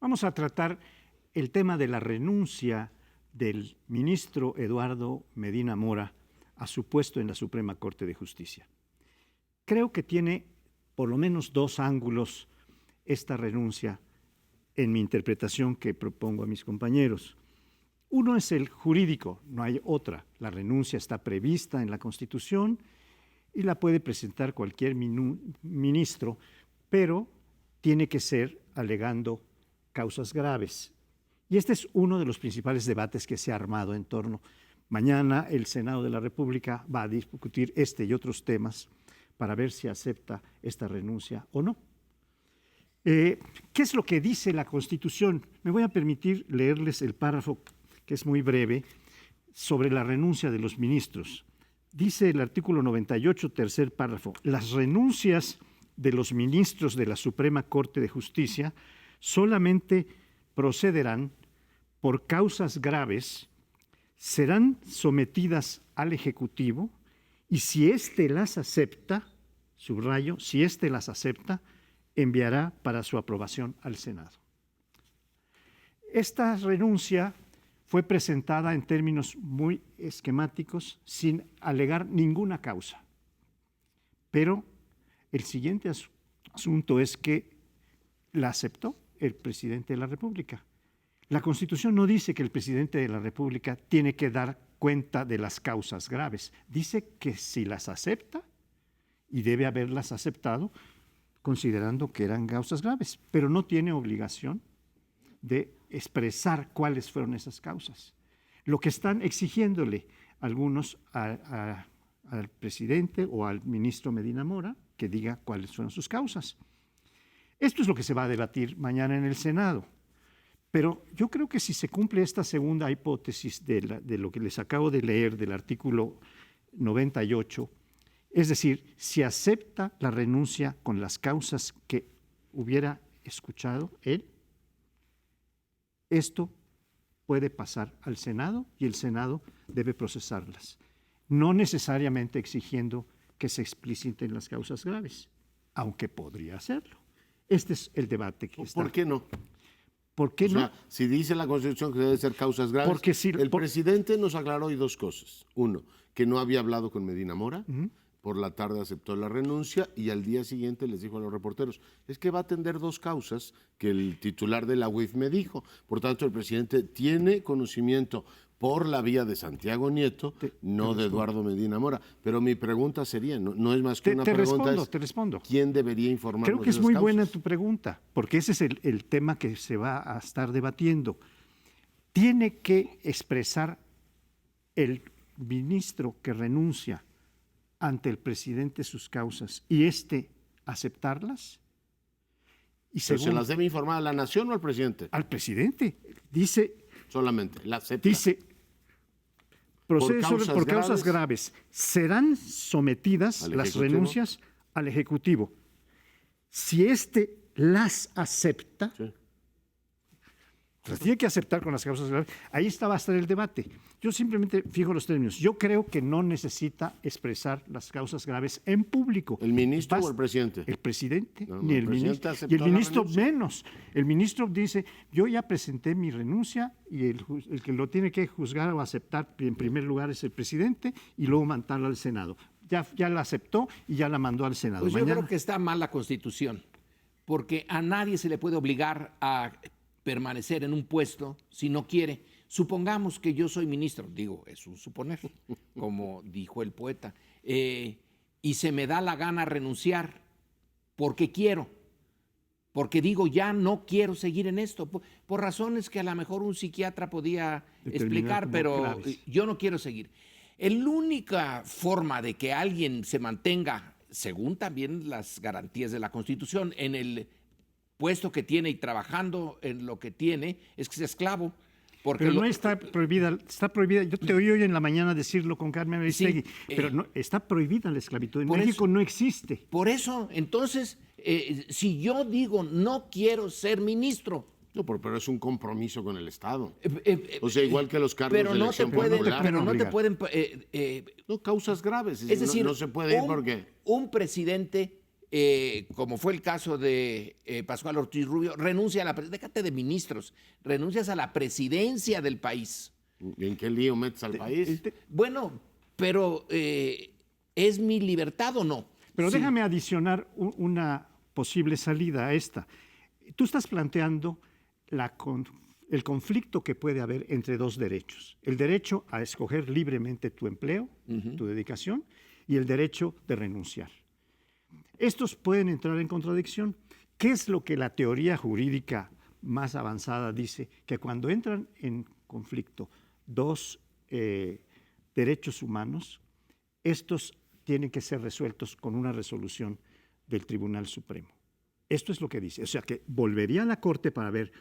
Vamos a tratar el tema de la renuncia del ministro Eduardo Medina Mora a su puesto en la Suprema Corte de Justicia. Creo que tiene por lo menos dos ángulos esta renuncia en mi interpretación que propongo a mis compañeros. Uno es el jurídico, no hay otra. La renuncia está prevista en la Constitución y la puede presentar cualquier ministro, pero tiene que ser alegando causas graves. Y este es uno de los principales debates que se ha armado en torno. Mañana el Senado de la República va a discutir este y otros temas para ver si acepta esta renuncia o no. ¿Qué es lo que dice la Constitución? Me voy a permitir leerles el párrafo, que es muy breve, sobre la renuncia de los ministros. Dice el artículo 98, tercer párrafo, las renuncias de los ministros de la Suprema Corte de Justicia solamente procederán por causas graves, serán sometidas al Ejecutivo y si éste las acepta, subrayo, si éste las acepta, enviará para su aprobación al Senado. Esta renuncia fue presentada en términos muy esquemáticos, sin alegar ninguna causa. Pero el siguiente asunto es que la aceptó el presidente de la República. La Constitución no dice que el presidente de la República tiene que dar cuenta de las causas graves. Dice que si las acepta, y debe haberlas aceptado, considerando que eran causas graves, pero no tiene obligación de expresar cuáles fueron esas causas. Lo que están exigiéndole algunos al presidente o al ministro Medina Mora, que diga cuáles fueron sus causas. Esto es lo que se va a debatir mañana en el Senado. Pero yo creo que si se cumple esta segunda hipótesis de lo que les acabo de leer del artículo 98, es decir, si acepta la renuncia con las causas que hubiera escuchado él, esto puede pasar al Senado y el Senado debe procesarlas, no necesariamente exigiendo que se expliciten las causas graves, aunque podría hacerlo. Este es el debate que está. ¿Por qué no? ¿Por qué no? O sea, si dice la Constitución que deben ser causas graves, porque si, el presidente nos aclaró hoy dos cosas. Uno, que no había hablado con Medina Mora, por la tarde aceptó la renuncia y al día siguiente les dijo a los reporteros, es que va a atender dos causas que el titular de la UIF me dijo. Por tanto, el presidente tiene conocimiento por la vía de Santiago Nieto, no de Eduardo Medina Mora. Pero mi pregunta sería, no es más que una pregunta, te respondo. ¿Quién debería informarnos? Creo que es de las muy causas? buena tu pregunta, porque ese es el tema que se va a estar debatiendo. Tiene que expresar el ministro que renuncia ante el presidente sus causas y aceptarlas. Y ¿Pero se las debe informar a la nación o al presidente? Al presidente. Dice, solamente, la acepta. Dice, procede por causas graves. Serán sometidas las renuncias al Ejecutivo. Si las acepta, sí, las tiene que aceptar con las causas graves. Ahí va a estar el debate. Yo simplemente fijo los términos. Yo creo que no necesita expresar las causas graves en público. ¿El ministro o el presidente? El presidente, no, ni el ministro. Y el ministro menos. El ministro dice, yo ya presenté mi renuncia y el que lo tiene que juzgar o aceptar en primer lugar es el presidente y luego mandarlo al Senado. Ya la aceptó y ya la mandó al Senado. Pues yo creo que está mal la Constitución, porque a nadie se le puede obligar a permanecer en un puesto si no quiere. Supongamos que yo soy ministro, digo, es un suponer, como dijo el poeta, y se me da la gana renunciar porque quiero, porque digo, ya no quiero seguir en esto, por razones que a lo mejor un psiquiatra podía explicar, pero graves. Yo no quiero seguir. La única forma de que alguien se mantenga, según también las garantías de la Constitución, en el puesto que tiene y trabajando en lo que tiene, es que sea esclavo. Pero no está prohibida, yo te oí hoy en la mañana decirlo con Carmen Aristegui, pero no, está prohibida la esclavitud, en México no existe. Por eso, entonces, si yo digo no quiero ser ministro. No, pero es un compromiso con el Estado. O sea, igual que los cargos de elección popular. Pero no te pueden... no, causas graves. Es decir, no se puede ir porque... un presidente como fue el caso de Pascual Ortiz Rubio, renuncia a la déjate de ministros, renuncias a la presidencia del país. ¿En qué lío metes al país? Bueno, pero ¿es mi libertad o no? Pero Sí. déjame adicionar una posible salida a esta. Tú estás planteando el conflicto que puede haber entre dos derechos. El derecho a escoger libremente tu empleo, tu dedicación, y el derecho de renunciar. Estos pueden entrar en contradicción. ¿Qué es lo que la teoría jurídica más avanzada dice? Que cuando entran en conflicto dos derechos humanos, estos tienen que ser resueltos con una resolución del Tribunal Supremo. Esto es lo que dice. O sea, que volvería a la Corte para ver,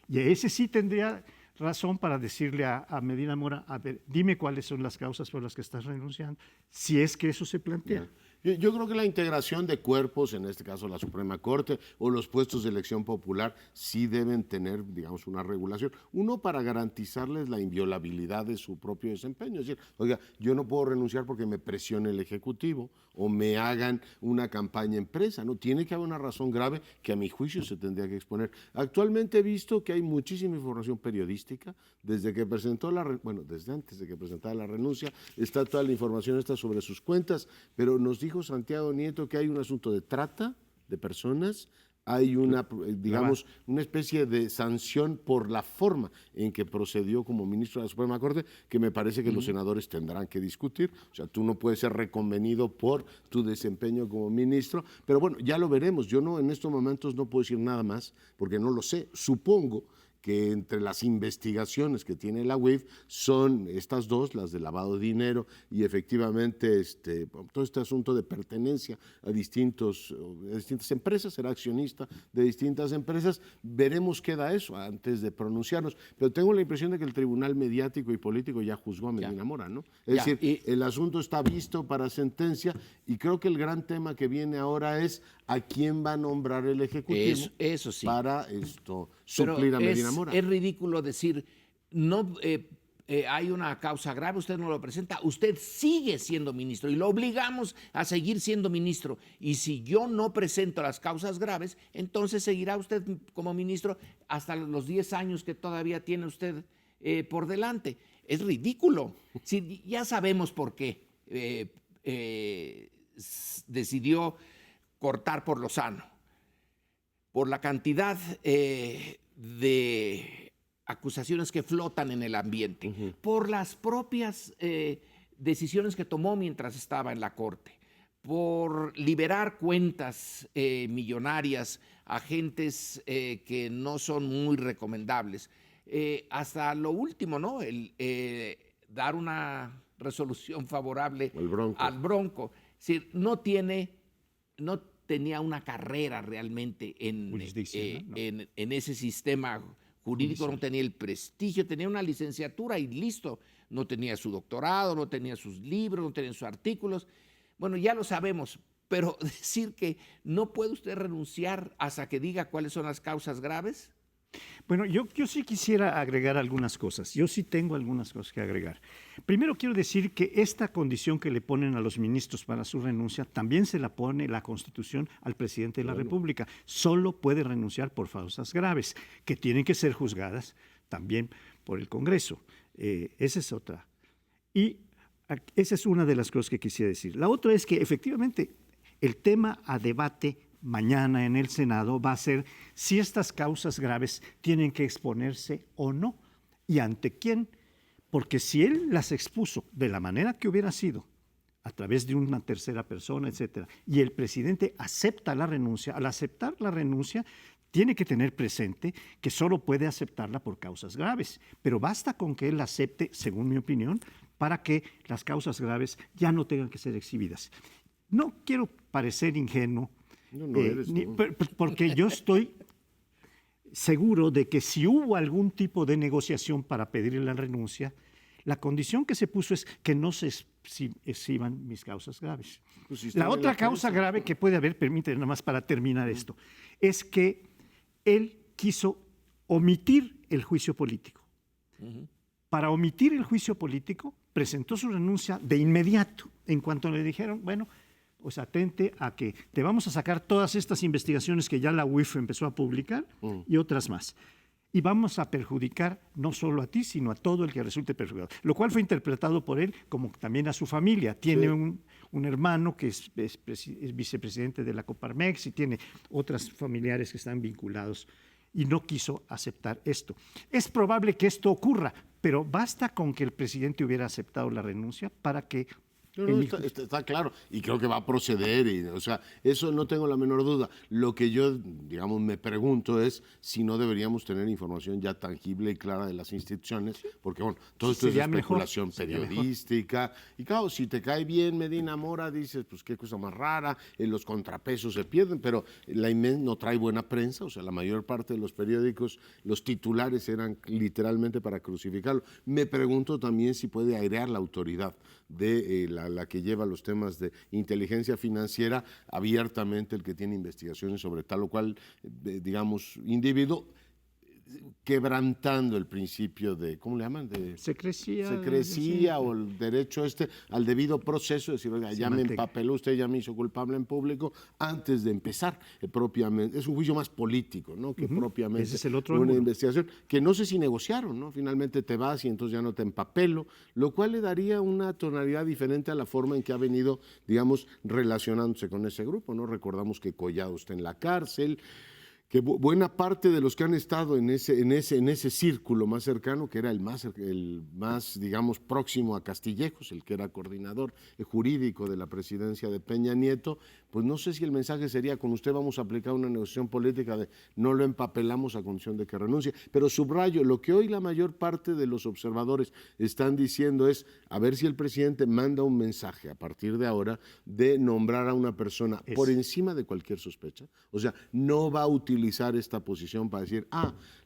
y ese sí tendría razón para decirle a Medina Mora, a ver, dime cuáles son las causas por las que estás renunciando, si es que eso se plantea. Yo creo que la integración de cuerpos, en este caso la Suprema Corte, o los puestos de elección popular, sí deben tener, digamos, una regulación. Uno, para garantizarles la inviolabilidad de su propio desempeño. Es decir, oiga, yo no puedo renunciar porque me presione el Ejecutivo o me hagan una campaña empresa, ¿no? Tiene que haber una razón grave que a mi juicio se tendría que exponer. Actualmente he visto que hay muchísima información periodística, desde que presentó desde antes de que presentara la renuncia, está toda la información sobre sus cuentas, pero nos dijo Santiago Nieto que hay un asunto de trata de personas, hay una, digamos, una especie de sanción por la forma en que procedió como ministro de la Suprema Corte, que me parece que los senadores tendrán que discutir. O sea, tú no puedes ser reconvenido por tu desempeño como ministro, pero bueno, ya lo veremos. Yo no, en estos momentos no puedo decir nada más, porque no lo sé. Supongo que entre las investigaciones que tiene la UIF son estas dos, las de lavado de dinero y efectivamente todo este asunto de pertenencia a distintas empresas, será accionista de distintas empresas. Veremos qué da eso antes de pronunciarnos, pero tengo la impresión de que el Tribunal Mediático y Político ya juzgó a Medina Mora, ¿no? Es decir, el asunto está visto para sentencia y creo que el gran tema que viene ahora es a quién va a nombrar el Ejecutivo eso sí. para suplir a Medina Mora. Es ridículo decir, no hay una causa grave, usted no lo presenta, usted sigue siendo ministro y lo obligamos a seguir siendo ministro. Y si yo no presento las causas graves, entonces seguirá usted como ministro hasta los 10 años que todavía tiene usted por delante. Es ridículo. Sí, ya sabemos por qué decidió cortar por Lozano, por la cantidad de acusaciones que flotan en el ambiente, por las propias decisiones que tomó mientras estaba en la Corte, por liberar cuentas millonarias a gentes que no son muy recomendables, hasta lo último, ¿no? Dar una resolución favorable al Bronco. Es decir, no tenía una carrera realmente en ese sistema jurídico, no tenía el prestigio, tenía una licenciatura y listo, no tenía su doctorado, no tenía sus libros, no tenía sus artículos. Bueno, ya lo sabemos, pero decir que no puede usted renunciar hasta que diga cuáles son las causas graves. Bueno, yo sí quisiera agregar algunas cosas. Yo sí tengo algunas cosas que agregar. Primero quiero decir que esta condición que le ponen a los ministros para su renuncia también se la pone la Constitución al presidente de la República. Solo puede renunciar por causas graves, que tienen que ser juzgadas también por el Congreso. Esa es otra. Y esa es una de las cosas que quisiera decir. La otra es que efectivamente el tema a debate mañana en el Senado va a ser si estas causas graves tienen que exponerse o no y ante quién, porque si él las expuso de la manera que hubiera sido, a través de una tercera persona, etcétera, y el presidente acepta la renuncia, al aceptar la renuncia tiene que tener presente que solo puede aceptarla por causas graves, pero basta con que él la acepte, según mi opinión, para que las causas graves ya no tengan que ser exhibidas. No quiero parecer ingenuo, No eres tú. porque yo estoy seguro de que si hubo algún tipo de negociación para pedirle la renuncia, la condición que se puso es que no se exhiban mis causas graves. Pues si La otra causa grave que puede haber, permíteme nada más para terminar esto, es que él quiso omitir el juicio político. Para omitir el juicio político, presentó su renuncia de inmediato, en cuanto le dijeron, bueno, pues atente a que te vamos a sacar todas estas investigaciones que ya la UIF empezó a publicar y otras más. Y vamos a perjudicar no solo a ti, sino a todo el que resulte perjudicado. Lo cual fue interpretado por él como también a su familia. Tiene un hermano que es vicepresidente de la Coparmex y tiene otros familiares que están vinculados y no quiso aceptar esto. Es probable que esto ocurra, pero basta con que el presidente hubiera aceptado la renuncia para que... No, está claro, y creo que va a proceder, o sea, eso no tengo la menor duda. Lo que yo, digamos, me pregunto es si no deberíamos tener información ya tangible y clara de las instituciones, porque, bueno, todo esto es especulación periodística, y claro, si te cae bien Medina Mora, dices, pues qué cosa más rara, los contrapesos se pierden, pero la IMED no trae buena prensa, o sea, la mayor parte de los periódicos, los titulares eran literalmente para crucificarlo. Me pregunto también si puede airear la autoridad de la que lleva los temas de inteligencia financiera abiertamente, el que tiene investigaciones sobre tal o cual, digamos, individuo, quebrantando el principio de, ¿cómo le llaman? De secrecía o el derecho al debido proceso, es decir, oiga, ya me empapeló usted, ya me hizo culpable en público, antes de empezar propiamente. Es un juicio más político, ¿no? Que propiamente ese es el otro una investigación, que no sé si negociaron, ¿no? Finalmente te vas y entonces ya no te empapelo, lo cual le daría una tonalidad diferente a la forma en que ha venido, digamos, relacionándose con ese grupo, ¿no? Recordamos que Collado está en la cárcel, que buena parte de los que han estado en ese círculo más cercano, que era el más, digamos, próximo a Castillejos, el que era coordinador jurídico de la presidencia de Peña Nieto, pues no sé si el mensaje sería: con usted vamos a aplicar una negociación política de no lo empapelamos a condición de que renuncie. Pero subrayo, lo que hoy la mayor parte de los observadores están diciendo es a ver si el presidente manda un mensaje a partir de ahora de nombrar a una persona por encima de cualquier sospecha. O sea, no va a utilizar esta posición para decir,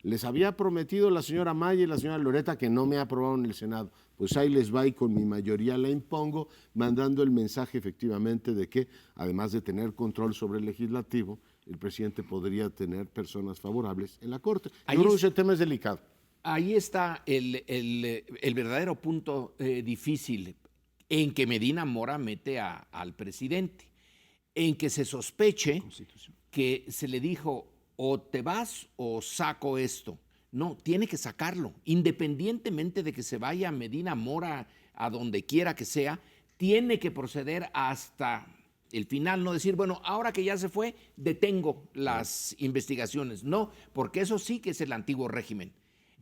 les había prometido la señora Maya y la señora Loreta que no me ha aprobado en el Senado. Pues ahí les va y con mi mayoría la impongo, mandando el mensaje efectivamente de que, además de tener control sobre el legislativo, el presidente podría tener personas favorables en la Corte. Yo creo que ese tema es delicado. Ahí está el verdadero punto difícil en que Medina Mora mete al presidente, en que se sospeche que se le dijo o te vas o saco esto. No, tiene que sacarlo, independientemente de que se vaya Medina Mora a donde quiera que sea, tiene que proceder hasta el final, no decir, bueno, ahora que ya se fue, detengo las investigaciones. No, porque eso sí que es el antiguo régimen.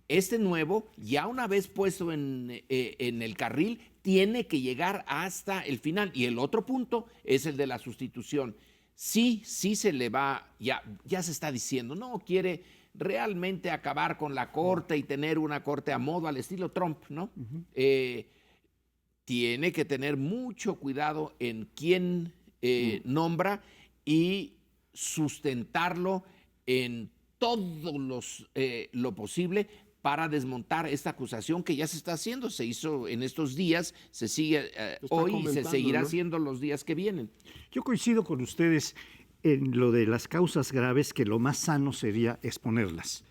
Este nuevo, ya una vez puesto en el carril, tiene que llegar hasta el final. Y el otro punto es el de la sustitución. Sí se le va, ya se está diciendo, no quiere realmente acabar con la corte y tener una corte a modo al estilo Trump, ¿no? Tiene que tener mucho cuidado en quién nombra y sustentarlo en todo lo posible para desmontar esta acusación que ya se está haciendo. Se hizo en estos días, se sigue hoy y se seguirá haciendo los días que vienen. Yo coincido con ustedes en lo de las causas graves, que lo más sano sería exponerlas.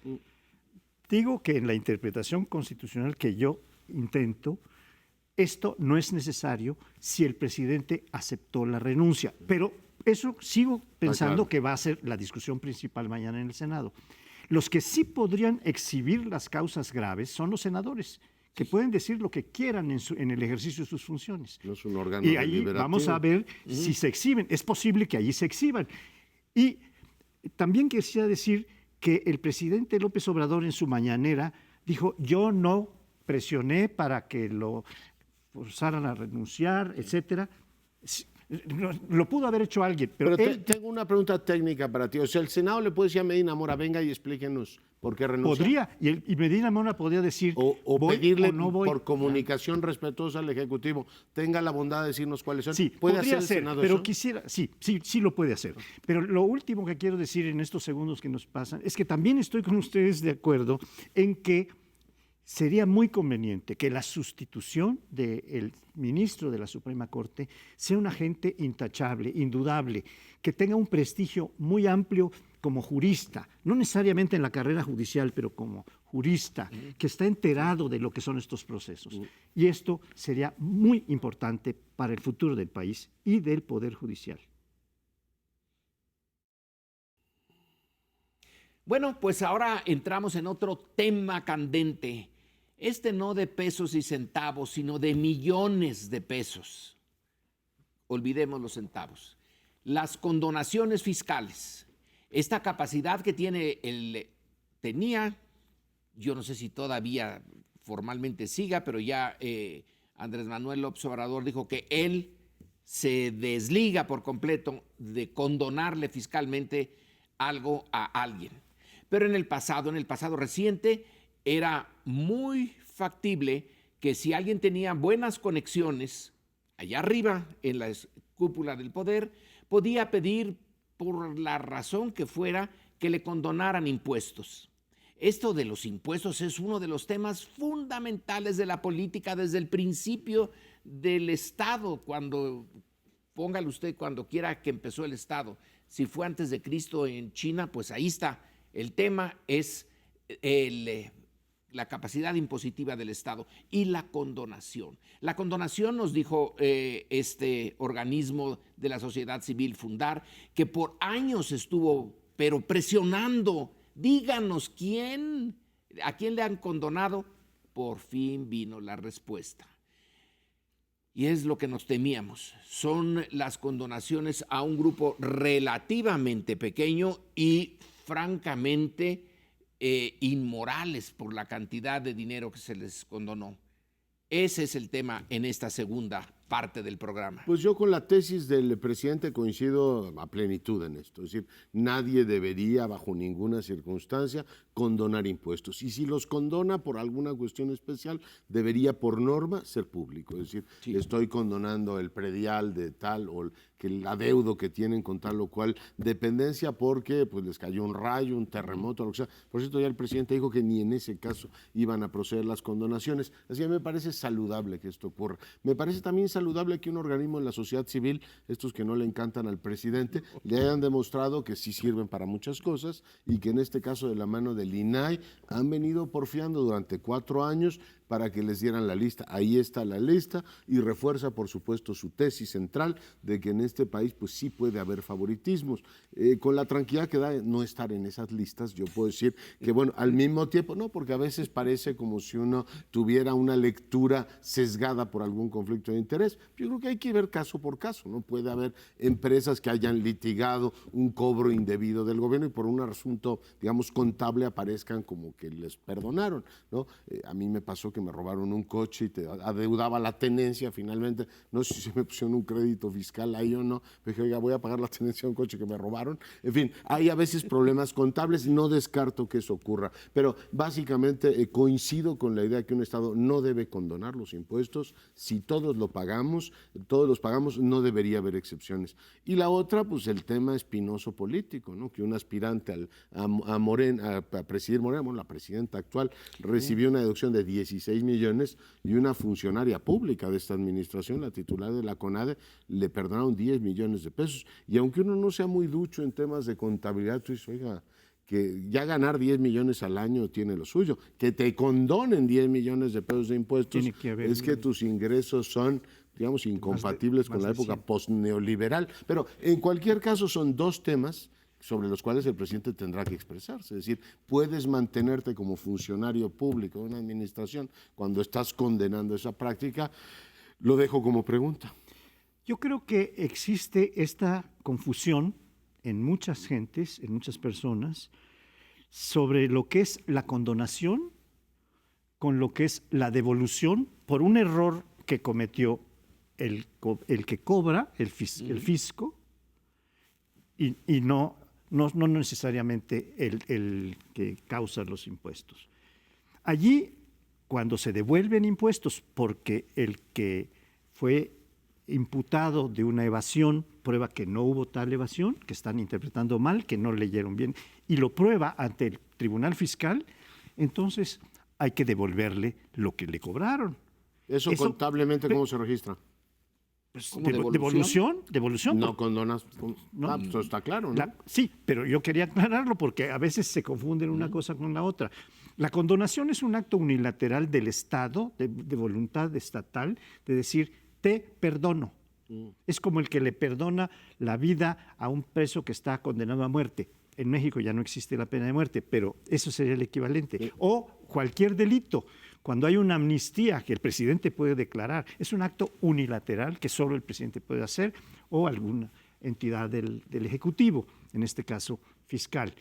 Digo que en la interpretación constitucional que yo intento, esto no es necesario si el presidente aceptó la renuncia, pero eso sigo pensando que va a ser la discusión principal mañana en el Senado. Los que sí podrían exhibir las causas graves son los senadores, que pueden decir lo que quieran en el ejercicio de sus funciones. No es un órgano y ahí vamos a ver si se exhiben. Es posible que allí se exhiban. Y también quisiera decir que el presidente López Obrador en su mañanera dijo, yo no presioné para que lo forzaran a renunciar, etcétera. Lo pudo haber hecho alguien, pero él... Tengo una pregunta técnica para ti. O sea, el Senado le puede decir a Medina Mora, venga y explíquenos por qué renunció. Podría, y Medina Mora podría decir, o voy pedirle o no voy. Por comunicación respetuosa al Ejecutivo, tenga la bondad de decirnos cuáles son. Sí, ¿Puede podría hacer el ser, Senado pero eso? quisiera, sí lo puede hacer. Pero lo último que quiero decir en estos segundos que nos pasan es que también estoy con ustedes de acuerdo en que sería muy conveniente que la sustitución del ministro de la Suprema Corte sea un agente intachable, indudable, que tenga un prestigio muy amplio como jurista, no necesariamente en la carrera judicial, pero como jurista, que está enterado de lo que son estos procesos. Y esto sería muy importante para el futuro del país y del Poder Judicial. Bueno, pues ahora entramos en otro tema candente. No de pesos y centavos, sino de millones de pesos. Olvidemos los centavos. Las condonaciones fiscales. Esta capacidad que tenía, yo no sé si todavía formalmente siga, pero ya Andrés Manuel López Obrador dijo que él se desliga por completo de condonarle fiscalmente algo a alguien. Pero en el pasado reciente, era muy factible que si alguien tenía buenas conexiones allá arriba en la cúpula del poder, podía pedir por la razón que fuera que le condonaran impuestos. Esto de los impuestos es uno de los temas fundamentales de la política desde el principio del Estado, póngale usted cuando quiera que empezó el Estado. Si fue antes de Cristo en China, pues ahí está. El tema es la capacidad impositiva del Estado y la condonación. La condonación, nos dijo este organismo de la sociedad civil Fundar, que por años estuvo presionando, díganos a quién le han condonado. Por fin vino la respuesta. Y es lo que nos temíamos. Son las condonaciones a un grupo relativamente pequeño y francamente inmorales por la cantidad de dinero que se les condonó. Ese es el tema en esta segunda parte del programa. Pues yo con la tesis del presidente coincido a plenitud en esto. Es decir, nadie debería bajo ninguna circunstancia condonar impuestos. Y si los condona por alguna cuestión especial, debería por norma ser público. Es decir, sí, estoy condonando el predial de tal o que el adeudo que tienen con tal o cual dependencia porque pues les cayó un rayo, un terremoto, lo que sea. Por cierto, ya el presidente dijo que ni en ese caso iban a proceder las condonaciones. Así que me parece saludable que esto ocurra. Me parece también saludable que un organismo en la sociedad civil, estos que no le encantan al presidente, le hayan demostrado que sí sirven para muchas cosas y que en este caso de la mano del INAI han venido porfiando durante 4 años para que les dieran la lista. Ahí está la lista y refuerza, por supuesto, su tesis central de que en este país pues sí puede haber favoritismos. Con la tranquilidad que da no estar en esas listas, yo puedo decir que, bueno, al mismo tiempo, no, porque a veces parece como si uno tuviera una lectura sesgada por algún conflicto de interés. Yo creo que hay que ver caso por caso, ¿no? Puede haber empresas que hayan litigado un cobro indebido del gobierno y por un asunto, digamos, contable aparezcan como que les perdonaron, ¿no? A mí me pasó que me robaron un coche y te adeudaba la tenencia finalmente, no sé si se me pusieron un crédito fiscal ahí o no, pero dije, oiga, voy a pagar la tenencia de un coche que me robaron. En fin, hay a veces problemas contables, no descarto que eso ocurra, pero básicamente coincido con la idea que un Estado no debe condonar los impuestos. Si todos los pagamos, no debería haber excepciones. Y la otra, pues el tema espinoso político, ¿no? Que un aspirante a presidir Morena, bueno, la presidenta actual, recibió una deducción de 16 millones y una funcionaria pública de esta administración, la titular de la CONADE, le perdonaron 10 millones de pesos. Y aunque uno no sea muy ducho en temas de contabilidad, tú dices, oiga, que ya ganar 10 millones al año tiene lo suyo, que te condonen 10 millones de pesos de impuestos, es que tus ingresos son, digamos, incompatibles con la época post-neoliberal. Pero en cualquier caso son 2 temas sobre los cuales el presidente tendrá que expresarse. Es decir, puedes mantenerte como funcionario público de una administración cuando estás condenando esa práctica. Lo dejo como pregunta. Yo creo que existe esta confusión en muchas gentes, en muchas personas, sobre lo que es la condonación con lo que es la devolución por un error que cometió el que cobra, el fisco, y no necesariamente el que causa los impuestos. Allí, cuando se devuelven impuestos porque el que fue imputado de una evasión prueba que no hubo tal evasión, que están interpretando mal, que no leyeron bien, y lo prueba ante el tribunal fiscal, entonces hay que devolverle lo que le cobraron. ¿Eso contablemente cómo se registra? pues, ¿Cómo devolución. No condonas. No. Pues eso está claro, ¿no? Sí, pero yo quería aclararlo porque a veces se confunden una cosa con la otra. La condonación es un acto unilateral del Estado, de voluntad estatal, de decir, te perdono. Es como el que le perdona la vida a un preso que está condenado a muerte. En México ya no existe la pena de muerte, pero eso sería el equivalente. Sí. O cualquier delito. Cuando hay una amnistía que el presidente puede declarar, es un acto unilateral que solo el presidente puede hacer o alguna entidad del Ejecutivo, en este caso fiscal.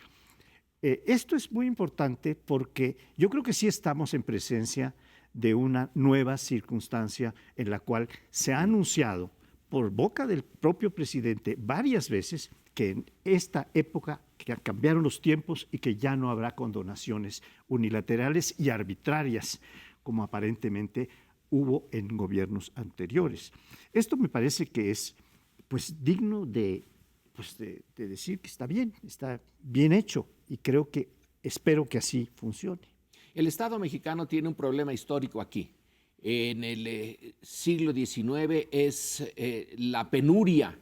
Esto es muy importante porque yo creo que sí estamos en presencia de una nueva circunstancia en la cual se ha anunciado por boca del propio presidente varias veces que en esta época que cambiaron los tiempos y que ya no habrá condonaciones unilaterales y arbitrarias como aparentemente hubo en gobiernos anteriores. Esto me parece que es pues digno de decir que está bien hecho y espero que así funcione. El Estado mexicano tiene un problema histórico aquí. En el siglo XIX es la penuria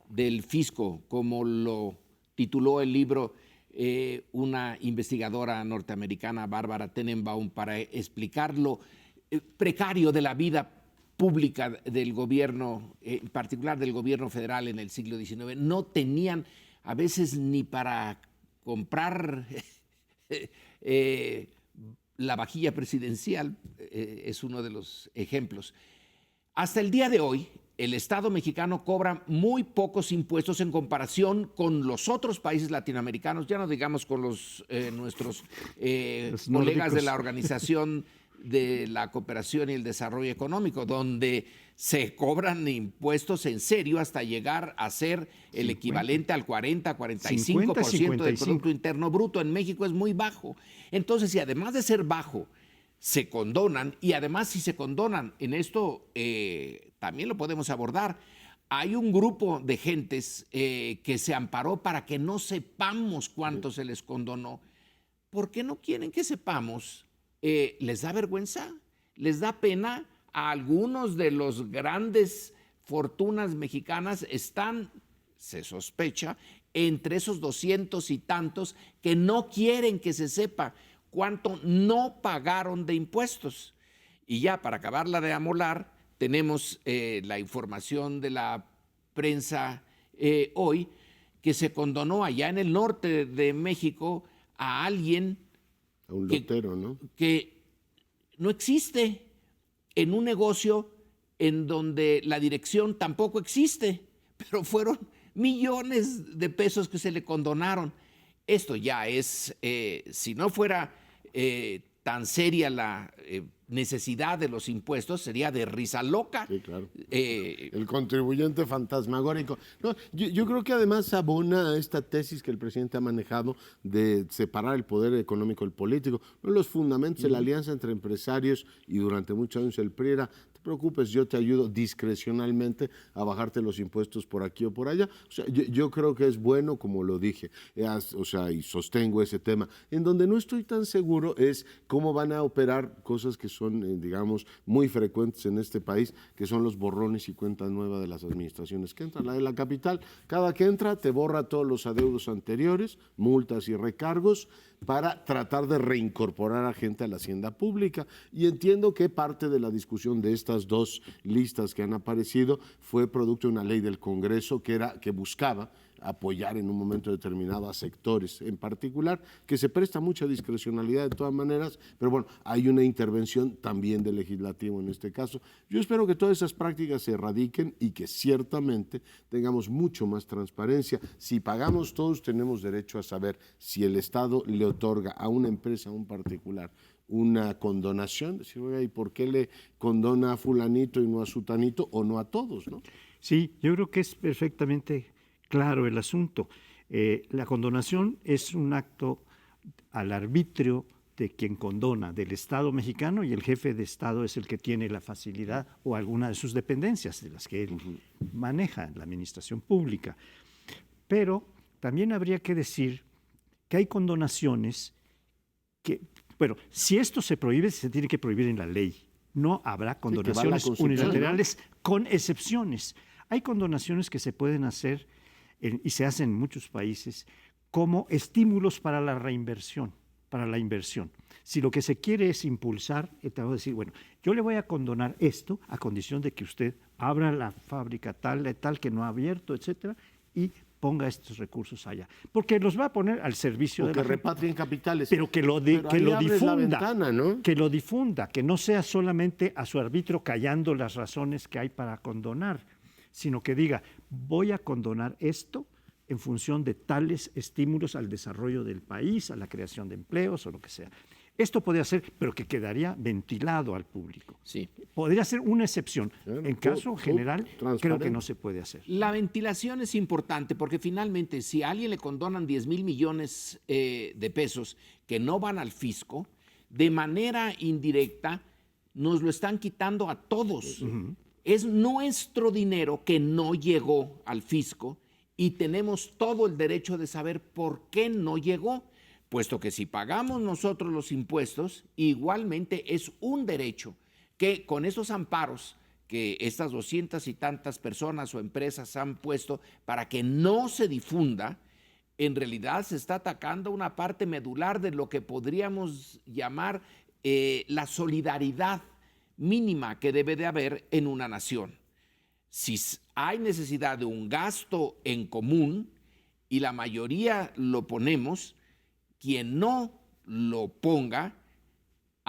del fisco, como lo tituló el libro una investigadora norteamericana, Bárbara Tenenbaum, para explicar lo precario de la vida pública del gobierno, en particular del gobierno federal en el siglo XIX. No tenían a veces ni para comprar la vajilla presidencial, es uno de los ejemplos. Hasta el día de hoy, el Estado mexicano cobra muy pocos impuestos en comparación con los otros países latinoamericanos, ya no digamos con nuestros colegas de la Organización de la Cooperación y el Desarrollo Económico, donde se cobran impuestos en serio hasta llegar a ser el equivalente al 40-45% del Producto Interno Bruto. En México es muy bajo. Entonces, si además de ser bajo, se condonan, y además si se condonan, en esto también lo podemos abordar, hay un grupo de gentes que se amparó para que no sepamos cuánto se les condonó. ¿Por qué no quieren que sepamos? ¿Les da vergüenza? ¿Les da pena? A algunos de los grandes fortunas mexicanas están, se sospecha, entre esos 200 y tantos que no quieren que se sepa cuánto no pagaron de impuestos. Y ya para acabarla de amolar, tenemos la información de la prensa hoy, que se condonó allá en el norte de México a alguien a un lotero, ¿no? Que no existe, en un negocio en donde la dirección tampoco existe, pero fueron millones de pesos que se le condonaron. Esto ya es, si no fuera tan seria la necesidad de los impuestos, sería de risa loca. Sí, claro. El contribuyente fantasmagórico. No, yo creo que además abona a esta tesis que el presidente ha manejado de separar el poder económico del político. Uno de los fundamentos de la alianza entre empresarios y durante muchos años el PRI era: te preocupes, yo te ayudo discrecionalmente a bajarte los impuestos por aquí o por allá. O sea, yo creo que es bueno, como lo dije, o sea, y sostengo ese tema. En donde no estoy tan seguro es cómo van a operar cosas que son, digamos, muy frecuentes en este país, que son los borrones y cuentas nuevas de las administraciones que entran. La de la capital, cada que entra te borra todos los adeudos anteriores, multas y recargos, para tratar de reincorporar a gente a la hacienda pública. Y entiendo que parte de la discusión de estas dos listas que han aparecido fue producto de una ley del Congreso que buscaba apoyar en un momento determinado a sectores en particular, que se presta mucha discrecionalidad de todas maneras, pero bueno, hay una intervención también del legislativo en este caso. Yo espero que todas esas prácticas se erradiquen y que ciertamente tengamos mucho más transparencia. Si pagamos todos, tenemos derecho a saber si el Estado le otorga a una empresa, a un particular, una condonación, decir, oiga, ¿y por qué le condona a fulanito y no a sutanito o no a todos, ¿no? Sí, yo creo que es perfectamente claro el asunto. La condonación es un acto al arbitrio de quien condona, del Estado mexicano, y el jefe de Estado es el que tiene la facilidad o alguna de sus dependencias de las que él maneja la administración pública. Pero también habría que decir que hay condonaciones que, bueno, si esto se prohíbe, se tiene que prohibir en la ley, no habrá que va la condonaciones Constitución, unilaterales con excepciones. Hay condonaciones que se pueden hacer y se hacen en muchos países como estímulos para la reinversión, para la inversión. Si lo que se quiere es impulsar, te voy a decir, bueno, yo le voy a condonar esto a condición de que usted abra la fábrica tal que no ha abierto, etcétera, y ponga estos recursos allá. Porque los va a poner al servicio O de que la gente. repatrien capitales. Pero que lo Pero ahí abres difunda, la ventana, ¿no? que lo difunda, que no sea solamente a su arbitrio callando las razones que hay para condonar, sino que diga, voy a condonar esto en función de tales estímulos al desarrollo del país, a la creación de empleos o lo que sea. Esto podría ser, pero que quedaría ventilado al público. Sí. Podría ser una excepción. Claro, En caso general, creo que transparente. no se puede hacer. La ventilación es importante porque finalmente si a alguien le condonan 10,000 millones de pesos que no van al fisco, de manera indirecta nos lo están quitando a todos. Es nuestro dinero que no llegó al fisco y tenemos todo el derecho de saber por qué no llegó, puesto que si pagamos nosotros los impuestos, igualmente es un derecho que con esos amparos que estas 200 y tantas personas o empresas han puesto para que no se difunda, en realidad se está atacando una parte medular de lo que podríamos llamar la solidaridad mínima que debe de haber en una nación. Si hay necesidad de un gasto en común y la mayoría lo ponemos, quien no lo ponga,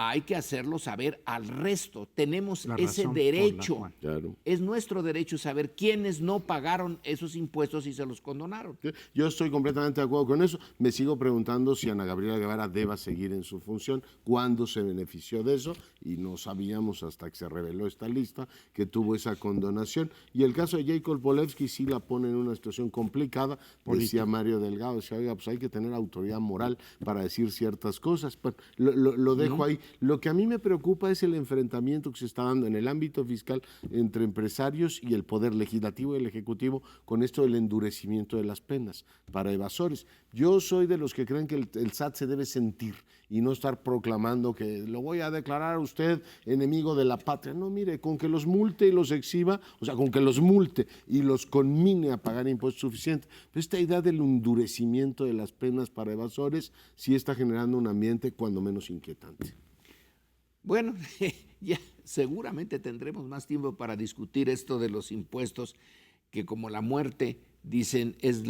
hay que hacerlo saber al resto. Tenemos La ese razón por la derecho. cual. Claro. Es nuestro derecho saber quiénes no pagaron esos impuestos y se los condonaron. Yo estoy completamente de acuerdo con eso. Me sigo preguntando si Ana Gabriela Guevara deba seguir en su función, cuándo se benefició de eso, y no sabíamos hasta que se reveló esta lista que tuvo esa condonación. Y el caso de Jacob Polevsky sí la pone en una situación complicada. Decía Mario Delgado, decía, oiga, pues hay que tener autoridad moral para decir ciertas cosas. Bueno, lo dejo ahí. Lo que a mí me preocupa es el enfrentamiento que se está dando en el ámbito fiscal entre empresarios y el poder legislativo y el ejecutivo con esto del endurecimiento de las penas para evasores. Yo soy de los que creen que el SAT se debe sentir y no estar proclamando que lo voy a declarar a usted enemigo de la patria. No, mire, con que los multe y los exhiba, o sea, con que los multe y los conmine a pagar impuestos suficientes. Pero esta idea del endurecimiento de las penas para evasores sí está generando un ambiente cuando menos inquietante. Bueno, ya seguramente tendremos más tiempo para discutir esto de los impuestos, que como la muerte, dicen, es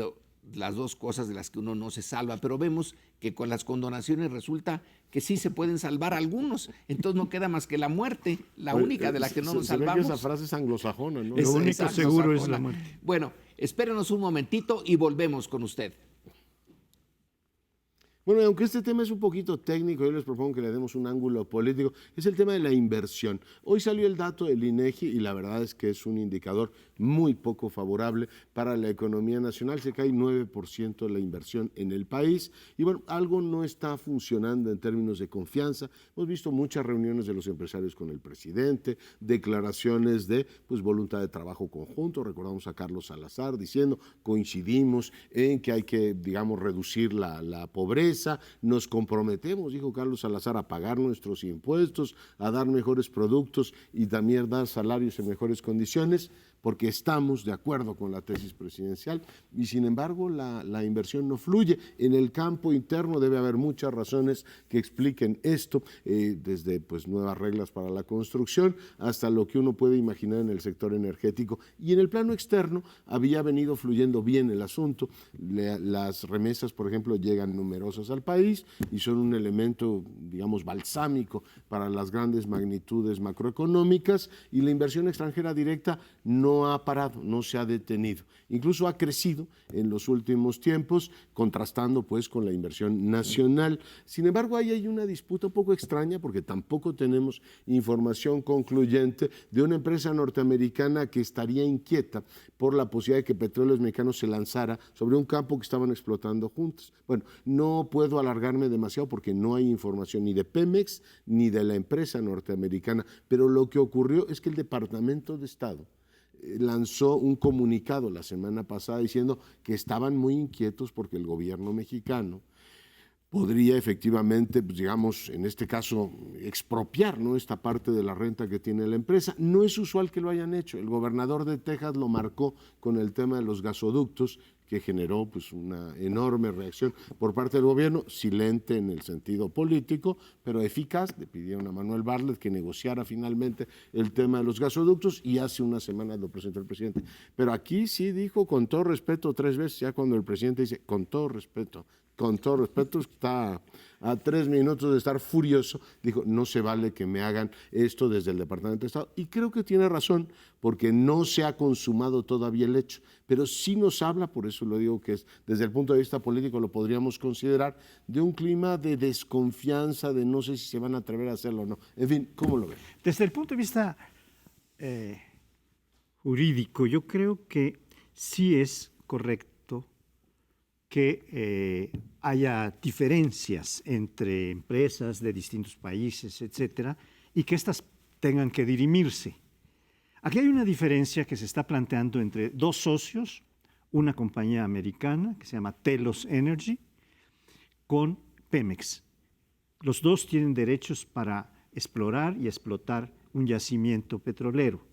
las dos cosas de las que uno no se salva, pero vemos que con las condonaciones resulta que sí se pueden salvar algunos, entonces no queda más que la muerte, la única de la que no nos se ve que salvamos. esa frase es anglosajona, ¿no? Lo único Exacto, seguro es Sajona. la muerte. Bueno, espérenos un momentito y volvemos con usted. Bueno, aunque este tema es un poquito técnico, yo les propongo que le demos un ángulo político, es el tema de la inversión. Hoy salió el dato del INEGI y la verdad es que es un indicador muy poco favorable para la economía nacional. Se cae 9% la inversión en el país y bueno, algo no está funcionando en términos de confianza. Hemos visto muchas reuniones de los empresarios con el presidente, declaraciones de voluntad de trabajo conjunto. Recordamos a Carlos Salazar diciendo, coincidimos en que hay que, digamos, reducir la pobreza. Nos comprometemos, dijo Carlos Salazar, a pagar nuestros impuestos, a dar mejores productos y también dar salarios en mejores condiciones, porque estamos de acuerdo con la tesis presidencial y sin embargo la inversión no fluye. En el campo interno debe haber muchas razones que expliquen esto, desde nuevas reglas para la construcción hasta lo que uno puede imaginar en el sector energético. Y en el plano externo había venido fluyendo bien el asunto. Las remesas, por ejemplo, llegan numerosas al país y son un elemento, digamos, balsámico para las grandes magnitudes macroeconómicas, y la inversión extranjera directa no ha parado, no se ha detenido. Incluso ha crecido en los últimos tiempos, contrastando con la inversión nacional. Sin embargo, ahí hay una disputa un poco extraña porque tampoco tenemos información concluyente de una empresa norteamericana que estaría inquieta por la posibilidad de que Petróleos Mexicanos se lanzara sobre un campo que estaban explotando juntos. Bueno, no puedo alargarme demasiado porque no hay información ni de Pemex ni de la empresa norteamericana, pero lo que ocurrió es que el Departamento de Estado lanzó un comunicado la semana pasada diciendo que estaban muy inquietos porque el gobierno mexicano podría efectivamente, pues, digamos, en este caso, expropiar, ¿no?, esta parte de la renta que tiene la empresa. No es usual que lo hayan hecho. El gobernador de Texas lo marcó con el tema de los gasoductos, que generó, pues, una enorme reacción por parte del gobierno, silente en el sentido político, pero eficaz. Le pidieron a Manuel Bartlett que negociara finalmente el tema de los gasoductos y hace unas semanas lo presentó el presidente. Pero aquí sí dijo con todo respeto 3 veces, ya cuando el presidente dice con todo respeto, está a 3 minutos de estar furioso, dijo, no se vale que me hagan esto desde el Departamento de Estado. Y creo que tiene razón, porque no se ha consumado todavía el hecho, pero sí nos habla, por eso lo digo, que es, desde el punto de vista político lo podríamos considerar, de un clima de desconfianza, de no sé si se van a atrever a hacerlo o no. En fin, ¿cómo lo ven? Desde el punto de vista jurídico, yo creo que sí es correcto que haya diferencias entre empresas de distintos países, etcétera, y que éstas tengan que dirimirse. Aquí hay una diferencia que se está planteando entre 2 socios, una compañía americana que se llama Telos Energy, con Pemex. Los 2 tienen derechos para explorar y explotar un yacimiento petrolero.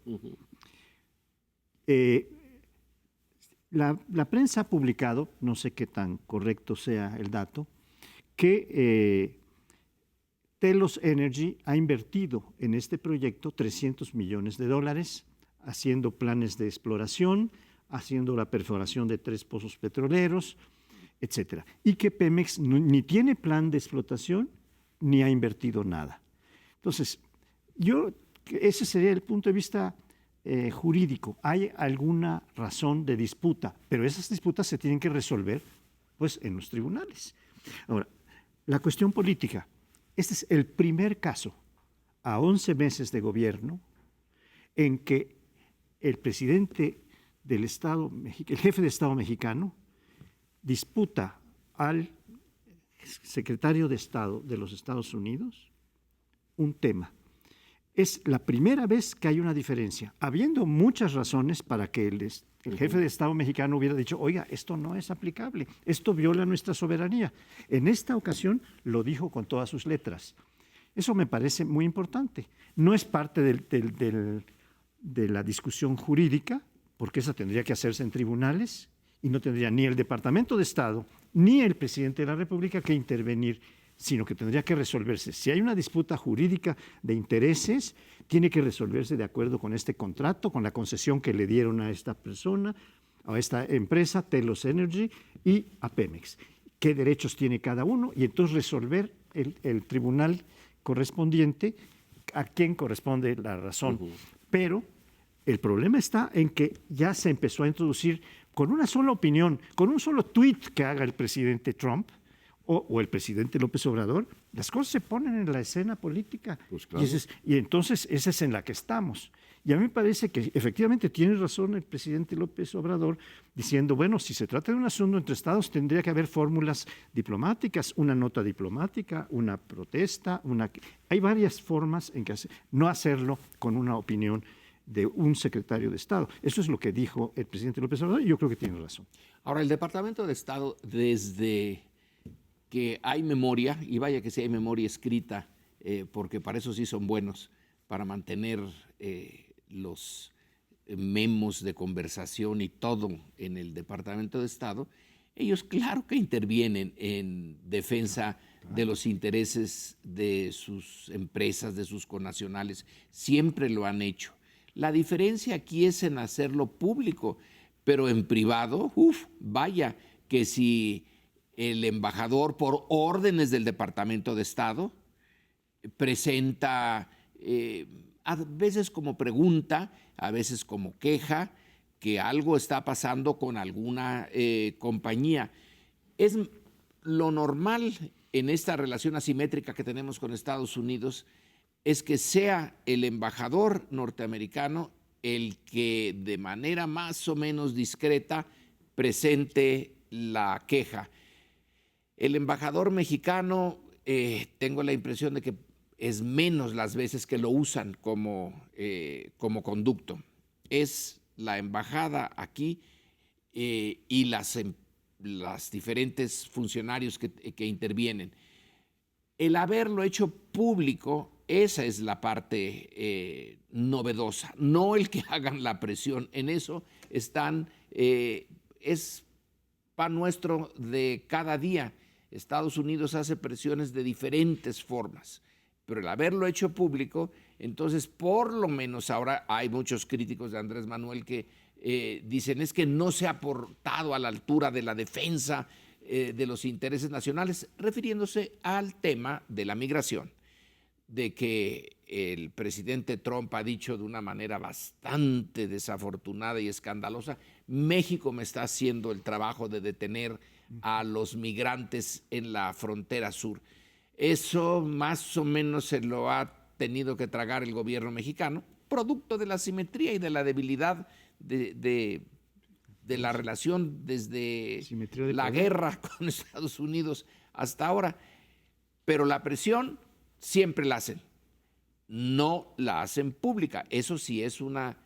La prensa ha publicado, no sé qué tan correcto sea el dato, que Telos Energy ha invertido en este proyecto $300 millones, haciendo planes de exploración, haciendo la perforación de 3 pozos petroleros, etcétera. Y que Pemex ni tiene plan de explotación ni ha invertido nada. Entonces, ese sería el punto de vista jurídico. Hay alguna razón de disputa, pero esas disputas se tienen que resolver, pues, en los tribunales. Ahora, la cuestión política. Este es el primer caso a 11 meses de gobierno en que el presidente del Estado, el jefe de Estado mexicano, disputa al secretario de Estado de los Estados Unidos un tema. Es la primera vez que hay una diferencia, habiendo muchas razones para que el jefe de Estado mexicano hubiera dicho, oiga, esto no es aplicable, esto viola nuestra soberanía. En esta ocasión lo dijo con todas sus letras. Eso me parece muy importante. No es parte de la discusión jurídica, porque esa tendría que hacerse en tribunales y no tendría ni el Departamento de Estado ni el presidente de la República que intervenir, sino que tendría que resolverse. Si hay una disputa jurídica de intereses, tiene que resolverse de acuerdo con este contrato, con la concesión que le dieron a esta persona, a esta empresa, Telos Energy, y a Pemex. ¿Qué derechos tiene cada uno? Y entonces resolver el tribunal correspondiente a quien corresponde la razón. Pero el problema está en que ya se empezó a introducir con una sola opinión, con un solo tuit que haga el presidente Trump, o el presidente López Obrador, las cosas se ponen en la escena política. Pues claro. Y entonces esa es en la que estamos. Y a mí me parece que efectivamente tiene razón el presidente López Obrador diciendo, bueno, si se trata de un asunto entre estados, tendría que haber fórmulas diplomáticas, una nota diplomática, una protesta, hay varias formas en que no hacerlo con una opinión de un secretario de Estado. Eso es lo que dijo el presidente López Obrador y yo creo que tiene razón. Ahora, el Departamento de Estado, desde que hay memoria, y vaya que sí hay memoria escrita, porque para eso sí son buenos, para mantener los memos de conversación y todo en el Departamento de Estado, ellos claro que intervienen en defensa de los intereses de sus empresas, de sus connacionales, siempre lo han hecho. La diferencia aquí es en hacerlo público, pero en privado, vaya que si el embajador, por órdenes del Departamento de Estado, presenta a veces como pregunta, a veces como queja, que algo está pasando con alguna compañía. Es lo normal en esta relación asimétrica que tenemos con Estados Unidos, es que sea el embajador norteamericano el que de manera más o menos discreta presente la queja. El embajador mexicano, tengo la impresión de que es menos las veces que lo usan como conducto. Es la embajada aquí y las los diferentes funcionarios que intervienen. El haberlo hecho público, esa es la parte novedosa, no el que hagan la presión. En eso están, es pan nuestro de cada día. Estados Unidos hace presiones de diferentes formas, pero el haberlo hecho público, entonces por lo menos ahora hay muchos críticos de Andrés Manuel que dicen es que no se ha portado a la altura de la defensa de los intereses nacionales, refiriéndose al tema de la migración, de que el presidente Trump ha dicho de una manera bastante desafortunada y escandalosa: México me está haciendo el trabajo de detener a los migrantes en la frontera sur. Eso más o menos se lo ha tenido que tragar el gobierno mexicano, producto de la asimetría y de la debilidad de la relación desde la guerra con Estados Unidos hasta ahora. Pero la presión siempre la hacen, no la hacen pública. Eso sí es una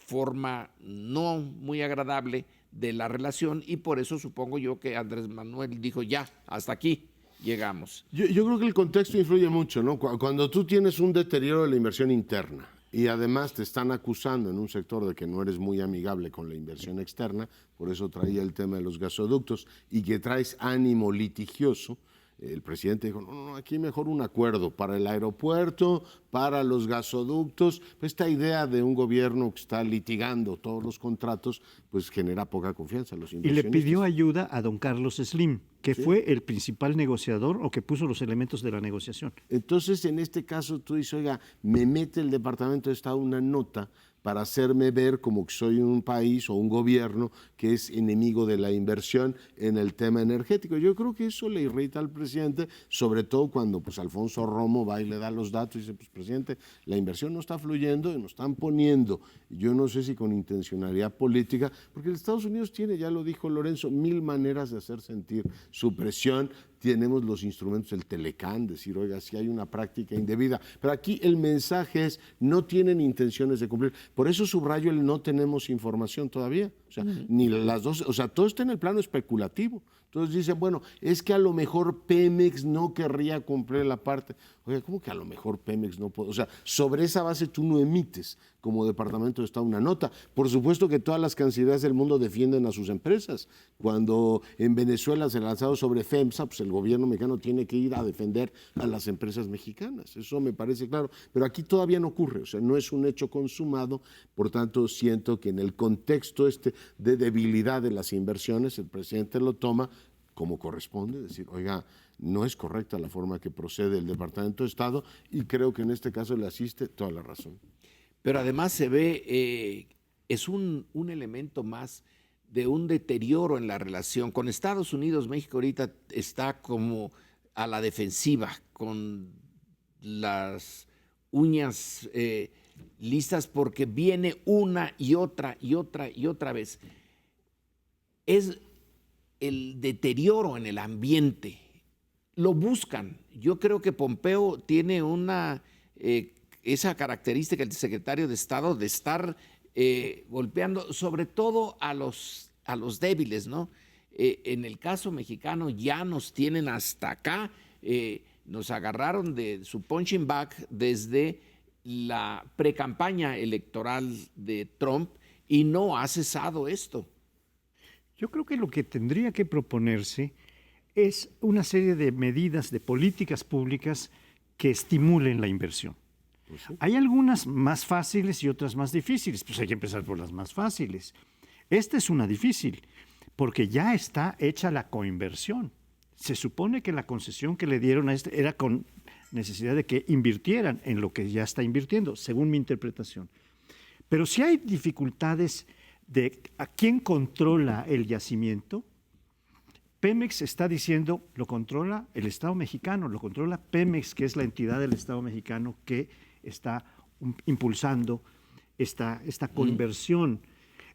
forma no muy agradable de la relación, y por eso supongo yo que Andrés Manuel dijo ya, hasta aquí llegamos. Yo creo que el contexto influye mucho, ¿no? Cuando tú tienes un deterioro de la inversión interna y además te están acusando en un sector de que no eres muy amigable con la inversión externa, por eso traía el tema de los gasoductos, y que traes ánimo litigioso, el presidente dijo, no, aquí mejor un acuerdo para el aeropuerto, para los gasoductos. Esta idea de un gobierno que está litigando todos los contratos, pues genera poca confianza en los Y inversionistas. le pidió ayuda a don Carlos Slim, que fue el principal negociador o que puso los elementos de la negociación. Entonces, en este caso, tú dices, oiga, me mete el Departamento de Estado una nota para hacerme ver como que soy un país o un gobierno que es enemigo de la inversión en el tema energético. Yo creo que eso le irrita al presidente, sobre todo cuando pues Alfonso Romo va y le da los datos y dice, pues presidente, la inversión no está fluyendo y nos están poniendo, yo no sé si con intencionalidad política, porque Estados Unidos tiene, ya lo dijo Lorenzo, 1000 maneras de hacer sentir su presión. Tenemos los instrumentos del Telecán, decir, oiga, si hay una práctica indebida. Pero aquí el mensaje es, no tienen intenciones de cumplir. Por eso subrayo el no tenemos información todavía. O sea, ni las dos, o sea, todo está en el plano especulativo. Entonces dicen, bueno, es que a lo mejor Pemex no querría cumplir la parte. Oiga, ¿cómo que a lo mejor Pemex no puede? O sea, sobre esa base tú no emites como Departamento de Estado una nota. Por supuesto que todas las cancillerías del mundo defienden a sus empresas. Cuando en Venezuela se lanzado sobre FEMSA, pues el gobierno mexicano tiene que ir a defender a las empresas mexicanas. Eso me parece claro. Pero aquí todavía no ocurre, o sea, no es un hecho consumado. Por tanto, siento que en el contexto de debilidad de las inversiones, el presidente lo toma como corresponde, decir, oiga, no es correcta la forma que procede el Departamento de Estado, y creo que en este caso le asiste toda la razón. Pero además se ve, es un elemento más de un deterioro en la relación con Estados Unidos. México ahorita está como a la defensiva, con las uñas listas, porque viene una y otra y otra y otra vez. Es el deterioro en el ambiente. Lo buscan. Yo creo que Pompeo tiene esa característica, el secretario de Estado, de estar golpeando sobre todo a los débiles, ¿no? En el caso mexicano ya nos tienen hasta acá, nos agarraron de su punching bag desde la precampaña electoral de Trump y no ha cesado esto. Yo creo que lo que tendría que proponerse es una serie de medidas, de políticas públicas que estimulen la inversión. Pues sí. Hay algunas más fáciles y otras más difíciles, pues hay que empezar por las más fáciles. Esta es una difícil, porque ya está hecha la coinversión. Se supone que la concesión que le dieron a este era con necesidad de que invirtieran en lo que ya está invirtiendo, según mi interpretación. Pero si hay dificultades de a quién controla el yacimiento, Pemex está diciendo, lo controla el Estado mexicano, lo controla Pemex, que es la entidad del Estado mexicano que está impulsando esta coinversión.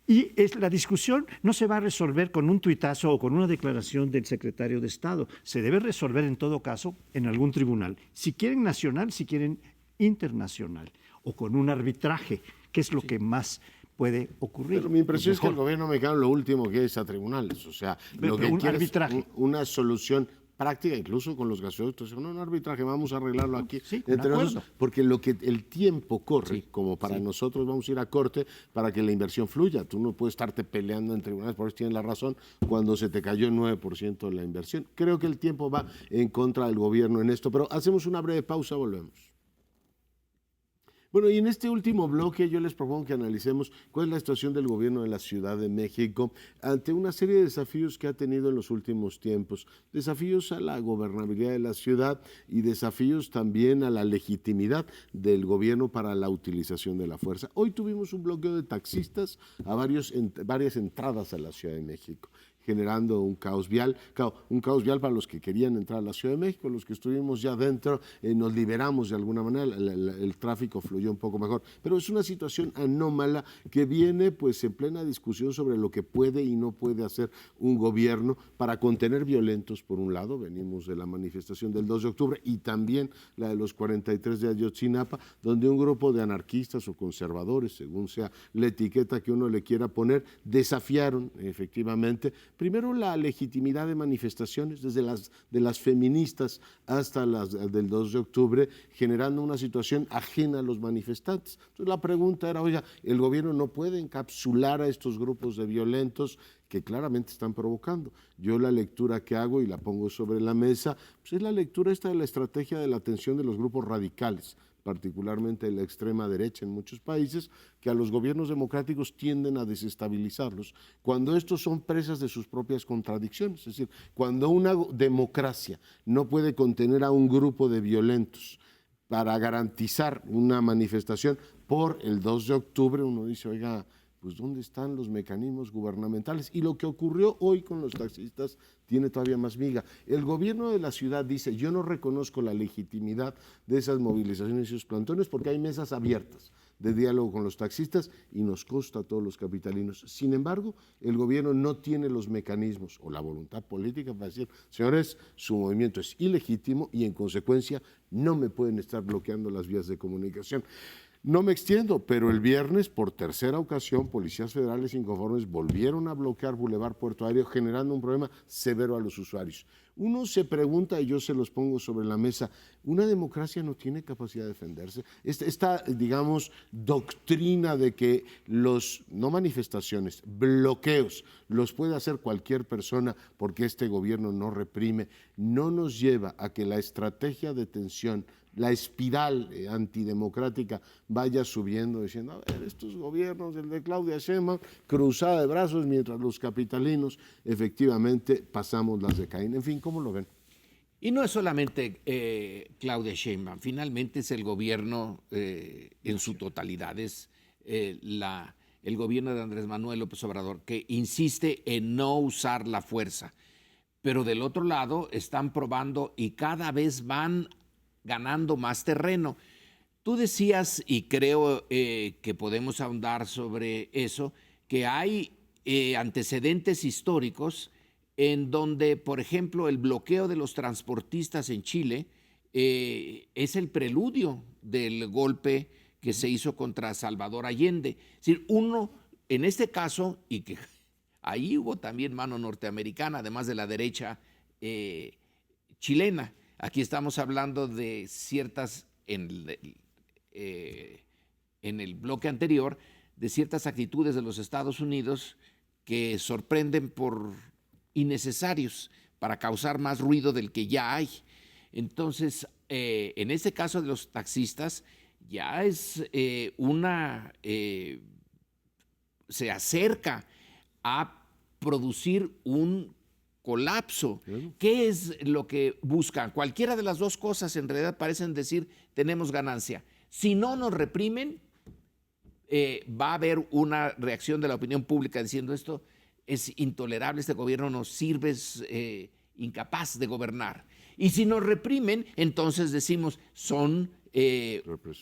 Y la discusión no se va a resolver con un tuitazo o con una declaración del secretario de Estado. Se debe resolver en todo caso en algún tribunal. Si quieren nacional, si quieren internacional, o con un arbitraje, que es lo que más puede ocurrir. Pero mi impresión es que el Mejor. gobierno mexicano lo último que es a tribunales. O sea, lo que un quiere arbitraje. es una solución práctica, incluso con los gasoductos. No, un arbitraje, vamos a arreglarlo aquí. Sí, entre de acuerdo. nosotros, porque lo que el tiempo corre, Sí, como para nosotros vamos a ir a corte, para que la inversión fluya. Tú no puedes estarte peleando en tribunales, por eso tienes la razón, cuando se te cayó el 9% de la inversión. Creo que el tiempo va en contra del gobierno en esto, pero hacemos una breve pausa, volvemos. Bueno, y en este último bloque yo les propongo que analicemos cuál es la situación del gobierno de la Ciudad de México ante una serie de desafíos que ha tenido en los últimos tiempos. Desafíos a la gobernabilidad de la ciudad y desafíos también a la legitimidad del gobierno para la utilización de la fuerza. Hoy tuvimos un bloqueo de taxistas a varias entradas a la Ciudad de México, generando un caos vial. Claro, un caos vial para los que querían entrar a la Ciudad de México, los que estuvimos ya dentro, nos liberamos de alguna manera, el tráfico fluyó un poco mejor. Pero es una situación anómala que viene pues en plena discusión sobre lo que puede y no puede hacer un gobierno para contener violentos, por un lado, venimos de la manifestación del 2 de octubre y también la de los 43 de Ayotzinapa, donde un grupo de anarquistas o conservadores, según sea la etiqueta que uno le quiera poner, desafiaron efectivamente primero la legitimidad de manifestaciones, desde de las feministas hasta las del 2 de octubre, generando una situación ajena a los manifestantes. Entonces la pregunta era, oiga, el gobierno no puede encapsular a estos grupos de violentos que claramente están provocando. Yo la lectura que hago y la pongo sobre la mesa, pues es la lectura esta de la estrategia de la atención de los grupos radicales, particularmente la extrema derecha en muchos países, que a los gobiernos democráticos tienden a desestabilizarlos, cuando estos son presas de sus propias contradicciones. Es decir, cuando una democracia no puede contener a un grupo de violentos para garantizar una manifestación por el 2 de octubre, uno dice, oiga, pues ¿dónde están los mecanismos gubernamentales? Y lo que ocurrió hoy con los taxistas tiene todavía más miga. El gobierno de la ciudad dice, yo no reconozco la legitimidad de esas movilizaciones y esos plantones porque hay mesas abiertas de diálogo con los taxistas y nos consta a todos los capitalinos. Sin embargo, el gobierno no tiene los mecanismos o la voluntad política para decir, señores, su movimiento es ilegítimo y en consecuencia no me pueden estar bloqueando las vías de comunicación. No me extiendo, pero el viernes, por tercera ocasión, policías federales inconformes volvieron a bloquear Boulevard Puerto Aéreo, generando un problema severo a los usuarios. Uno se pregunta, y yo se los pongo sobre la mesa, ¿una democracia no tiene capacidad de defenderse? Esta digamos, doctrina de que no manifestaciones, bloqueos, los puede hacer cualquier persona porque este gobierno no reprime, no nos lleva a que la estrategia de tensión, la espiral antidemocrática vaya subiendo, diciendo, a ver, estos gobiernos, el de Claudia Sheinbaum, cruzada de brazos, mientras los capitalinos efectivamente pasamos las de Caín. En fin, ¿cómo lo ven? Y no es solamente Claudia Sheinbaum, finalmente es el gobierno en su totalidad, es el gobierno de Andrés Manuel López Obrador, que insiste en no usar la fuerza. Pero del otro lado están probando y cada vez van ganando más terreno. Tú decías, y creo que podemos ahondar sobre eso, que hay antecedentes históricos en donde, por ejemplo, el bloqueo de los transportistas en Chile es el preludio del golpe que se hizo contra Salvador Allende. Es decir, uno, en este caso, y que ahí hubo también mano norteamericana, además de la derecha chilena. Aquí estamos hablando de ciertas, en el bloque anterior, de ciertas actitudes de los Estados Unidos que sorprenden por innecesarios para causar más ruido del que ya hay. Entonces, en este caso de los taxistas, ya es se acerca a producir un colapso. ¿Qué es lo que buscan? Cualquiera de las dos cosas en realidad parecen decir tenemos ganancia. Si no nos reprimen, va a haber una reacción de la opinión pública diciendo esto es intolerable, este gobierno nos sirve, es incapaz de gobernar. Y si nos reprimen, entonces decimos son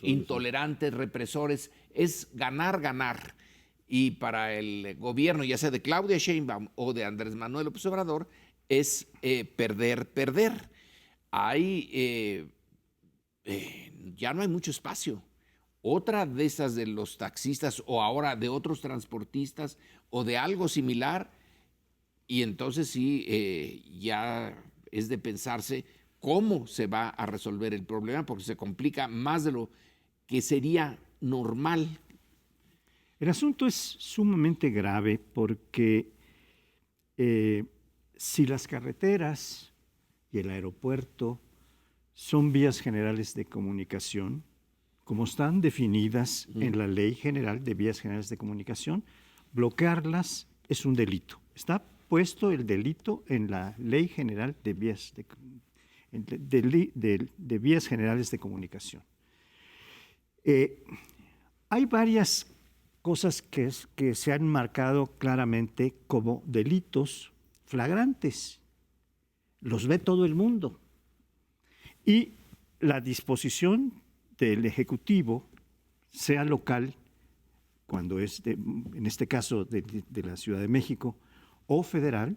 intolerantes, represores, es ganar, ganar. Y para el gobierno, ya sea de Claudia Sheinbaum o de Andrés Manuel López Obrador, es perder, perder. Ya no hay mucho espacio. otra de esas de los taxistas o ahora de otros transportistas o de algo similar, y entonces sí, ya es de pensarse cómo se va a resolver el problema, porque se complica más de lo que sería normal. El asunto es sumamente grave porque si las carreteras y el aeropuerto son vías generales de comunicación, como están definidas en la Ley General de Vías Generales de Comunicación, bloquearlas es un delito. Está puesto el delito en la Ley General de Vías, de Vías Generales de Comunicación. Hay varias cosas que se han marcado claramente como delitos flagrantes. Los ve todo el mundo. Y la disposición del Ejecutivo, sea local, cuando es, en este caso, de la Ciudad de México, o federal,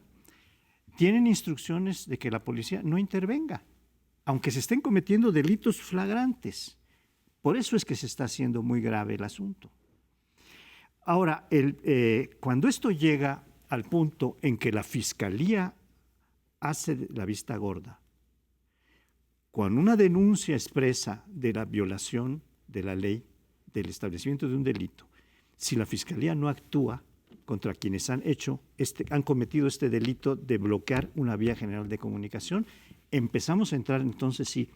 tienen instrucciones de que la policía no intervenga, aunque se estén cometiendo delitos flagrantes. Por eso es que se está haciendo muy grave el asunto. Ahora, cuando esto llega al punto en que la Fiscalía hace la vista gorda, con una denuncia expresa de la violación de la ley, del establecimiento de un delito, si la Fiscalía no actúa contra quienes han cometido este delito de bloquear una vía general de comunicación, empezamos a entrar entonces sí.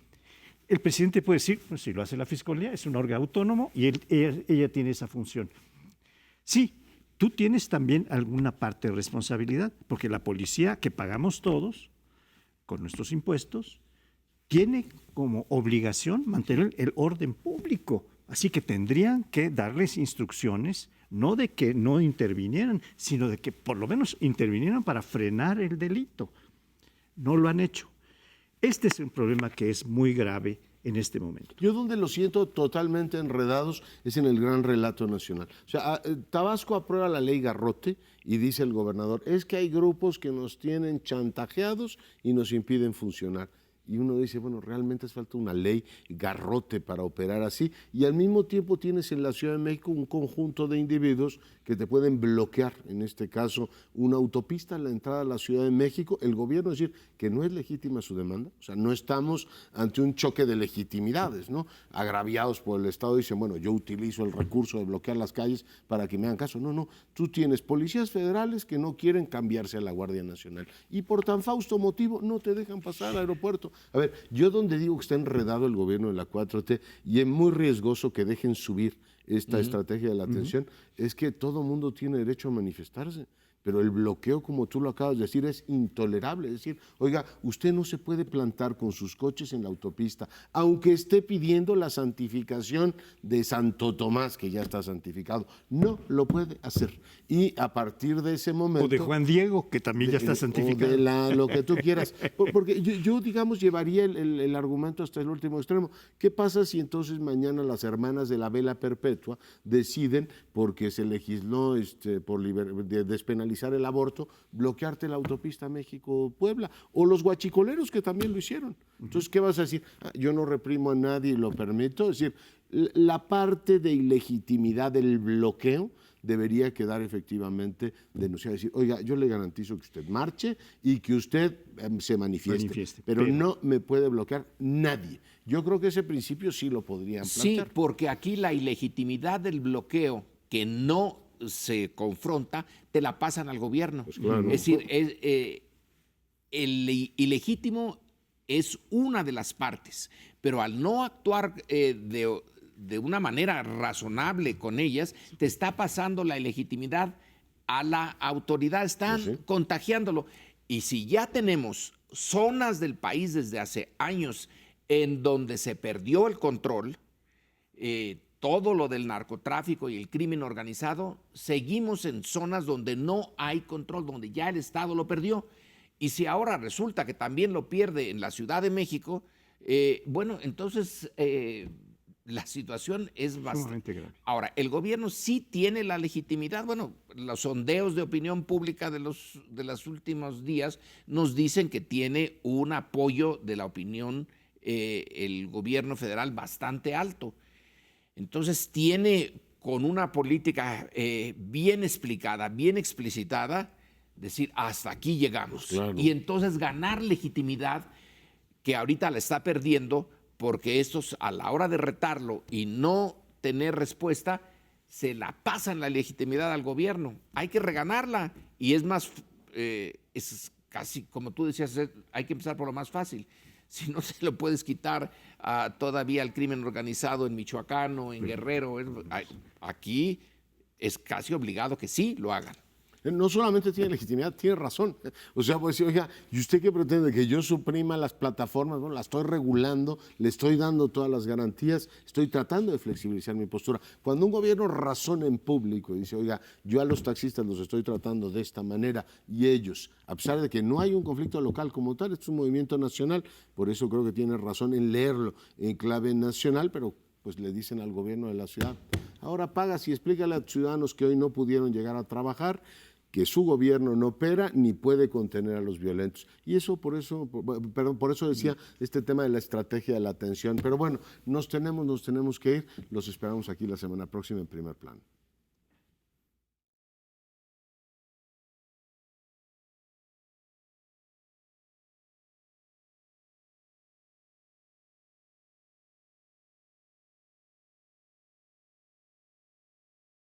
El presidente puede decir, pues, si lo hace la Fiscalía, es un órgano autónomo y ella tiene esa función. Sí, tú tienes también alguna parte de responsabilidad, porque la policía que pagamos todos con nuestros impuestos tiene como obligación mantener el orden público. Así que tendrían que darles instrucciones, no de que no intervinieran, sino de que por lo menos intervinieran para frenar el delito. No lo han hecho. Este es un problema que es muy grave en este momento. Yo donde lo siento totalmente enredados es en el gran relato nacional. O sea, Tabasco aprueba la ley Garrote y dice el gobernador, es que hay grupos que nos tienen chantajeados y nos impiden funcionar. Y uno dice, bueno, realmente hace falta una ley Garrote para operar así. Y al mismo tiempo tienes en la Ciudad de México un conjunto de individuos que te pueden bloquear, en este caso, una autopista a la entrada a la Ciudad de México. El gobierno decir que no es legítima su demanda. O sea, no estamos ante un choque de legitimidades, ¿no? Agraviados por el Estado dicen, bueno, yo utilizo el recurso de bloquear las calles para que me hagan caso. No, tú tienes policías federales que no quieren cambiarse a la Guardia Nacional. Y por tan fausto motivo no te dejan pasar al aeropuerto. A ver, yo donde digo que está enredado el gobierno de la 4T y es muy riesgoso que dejen subir esta estrategia de la atención, es que todo mundo tiene derecho a manifestarse. Pero el bloqueo, como tú lo acabas de decir, es intolerable. Es decir, oiga, usted no se puede plantar con sus coches en la autopista, aunque esté pidiendo la santificación de Santo Tomás, que ya está santificado. No lo puede hacer. Y a partir de ese momento... O de Juan Diego, que también ya está santificado. O de lo que tú quieras. Porque yo digamos, llevaría el argumento hasta el último extremo. ¿Qué pasa si entonces mañana las hermanas de la vela perpetua deciden, porque se legisló por despenalizar el aborto, bloquearte la autopista México-Puebla, o los guachicoleros que también lo hicieron? Entonces, ¿qué vas a decir? Yo no reprimo a nadie y lo permito. Es decir, la parte de ilegitimidad del bloqueo debería quedar efectivamente denunciada. Decir, oiga, yo le garantizo que usted marche y que usted se manifieste, pero no me puede bloquear nadie. Yo creo que ese principio sí lo podrían plantear. Sí, porque aquí la ilegitimidad del bloqueo que no se confronta, te la pasan al gobierno. Pues claro. Es decir, el ilegítimo es una de las partes, pero al no actuar de una manera razonable con ellas, te está pasando la ilegitimidad a la autoridad, están contagiándolo. Y si ya tenemos zonas del país desde hace años en donde se perdió el control, todo lo del narcotráfico y el crimen organizado, seguimos en zonas donde no hay control, donde ya el Estado lo perdió. Y si ahora resulta que también lo pierde en la Ciudad de México, bueno, entonces la situación es bastante grave. Ahora, el gobierno sí tiene la legitimidad. Bueno, los sondeos de opinión pública de los últimos días nos dicen que tiene un apoyo de la opinión el gobierno federal bastante alto. Entonces tiene, con una política bien explicada, bien explicitada, decir hasta aquí llegamos. Pues claro. Y entonces ganar legitimidad, que ahorita la está perdiendo, porque estos a la hora de retarlo y no tener respuesta, se la pasan la legitimidad al gobierno. Hay que reganarla. Y es más, es casi, como tú decías, hay que empezar por lo más fácil. Si no se lo puedes quitar todavía al crimen organizado en Michoacán o en Guerrero, aquí es casi obligado que sí lo hagan. No solamente tiene legitimidad, tiene razón. O sea, pues decir, oiga, ¿y usted qué pretende? ¿Que yo suprima las plataformas? Bueno, las estoy regulando, le estoy dando todas las garantías, estoy tratando de flexibilizar mi postura. Cuando un gobierno razona en público y dice, oiga, yo a los taxistas los estoy tratando de esta manera y ellos, a pesar de que no hay un conflicto local como tal, esto es un movimiento nacional, por eso creo que tiene razón en leerlo en clave nacional, pero pues le dicen al gobierno de la ciudad, ahora pagas y explícale a ciudadanos que hoy no pudieron llegar a trabajar, que su gobierno no opera ni puede contener a los violentos. Y eso, por eso decía este tema de la estrategia de la atención. Pero bueno, nos tenemos que ir. Los esperamos aquí la semana próxima en Primer Plano.